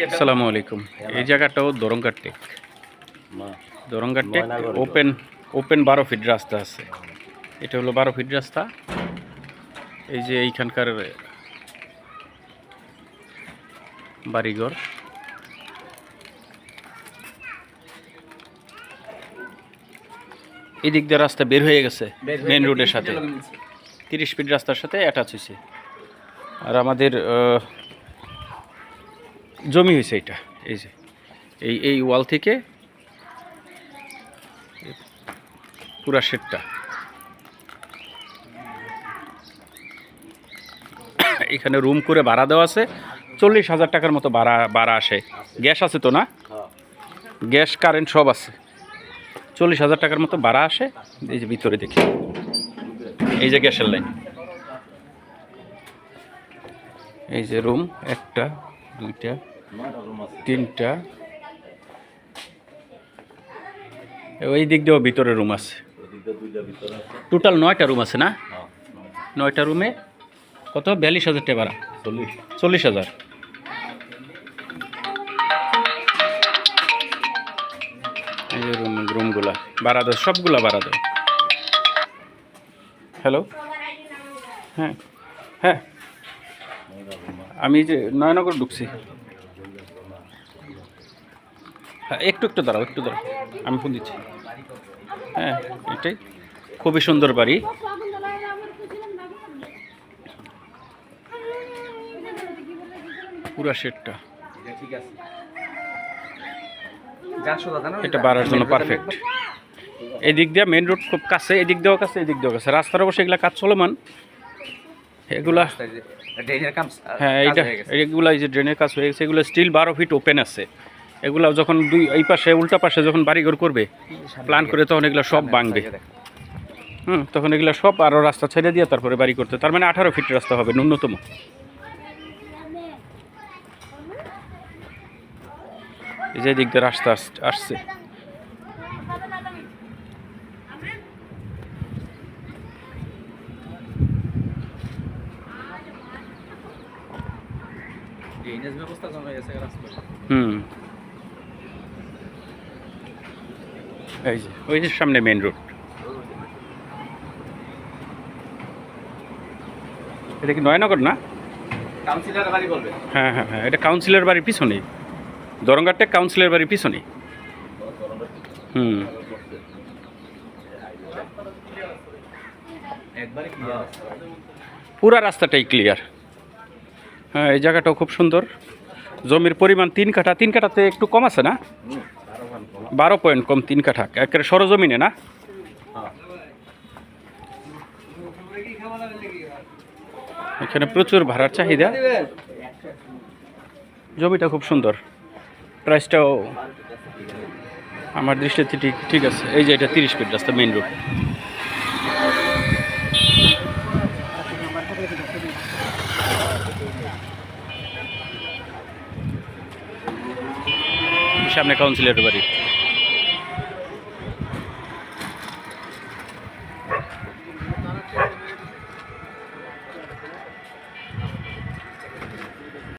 আসসালামু আলাইকুম। এই জায়গাটাও দরঙ্গার টেক। দরঙ্গার টেক ওপেন 12 ফিট রাস্তা আছে। এটা হলো 12 ফিট রাস্তা। এই যে এইখানকার বাড়িঘর, এই দিক দিয়ে রাস্তা বের হয়ে গেছে মেন রোডের সাথে, 30 ফিট রাস্তার সাথে অ্যাটাচ হয়েছে। আর আমাদের জমি হয়েছে এটা, এই যে এই ওয়াল থেকে পুরা শেডটা। এখানে রুম করে ভাড়া দেওয়া আছে, 40,000 টাকার মতো ভাড়া আসে। গ্যাস আছে তো না? গ্যাস কারেন্ট সব আছে। 40,000 টাকার মতো ভাড়া আসে। এই যে ভিতরে দেখি, এই যে গ্যাসের লাইন, এই যে রুম 1টা 2টা 3টা, ওই দিক দিয়েও ভিতরে রুম আছে। টোটাল 9টা রুম আছে না? 9টা রুমে কত? 42,000 টাকা ভাড়া। 40,000। এই যে রুমগুলা ভাড়া দেয়, সবগুলা ভাড়া দেয়। হ্যালো, হ্যাঁ হ্যাঁ, আমি যে নয়নগর ঢুকছি। হ্যাঁ, একটু দাঁড়াও, আমি ফোন দিচ্ছি। হ্যাঁ, এটাই খুবই সুন্দর বাড়ি। পুরা শেডটা এটা বাড়ার জন্য পারফেক্ট। এই দিক দিয়ে মেন রোড খুব কাছে, এদিক দিয়েও কাছে, এদিক দিয়েও কাছে। রাস্তার অবশ্যই এগুলা কাজ চলমান, এগুলা হ্যাঁ এগুলা এই যে ড্রেনের কাজ হয়ে গেছে। এগুলো স্টিল 12 ফিট ওপেন আছে। এগুলা যখন এই পাশে উল্টা পাশে যখন বাড়িঘর করবে প্ল্যান করে, তখন এগুলো সব ভাঙবে। তখন এগুলো সব আরও রাস্তা ছেড়ে দিয়ে তারপরে বাড়ি করতে। তার মানে 18 ফিট রাস্তা হবে ন্যূনতম। এই যে দিক দিয়ে রাস্তা আসছে। এই যে ওই যে সামনে মেন রোড। এটা কি নয়নগর না? কাউন্সিলর বাড়ি বলবে। হ্যাঁ, এটা কাউন্সিলর বাড়ির পিছনেই, দরঙ্গারটেক কাউন্সিলর বাড়ির পিছনেই। পুরা রাস্তাটাই ক্লিয়ার। হ্যাঁ, এই জায়গাটাও খুব সুন্দর। জমির পরিমাণ 3 কাঠা, 3 কাঠাতে একটু কম আছে না? 12 পয়েন্ট কম, 3 কাঠা একেবারে সরজমিনে না? এখানে প্রচুর ভাড়ার চাহিদা। জমিটা খুব সুন্দর, প্রাইসটাও আমার দৃষ্টিতে ঠিক আছে। এই যে এটা 30 ফিট রাস্তা, মেইন রোড। সামনে কাউন্সিলর বাড়ি।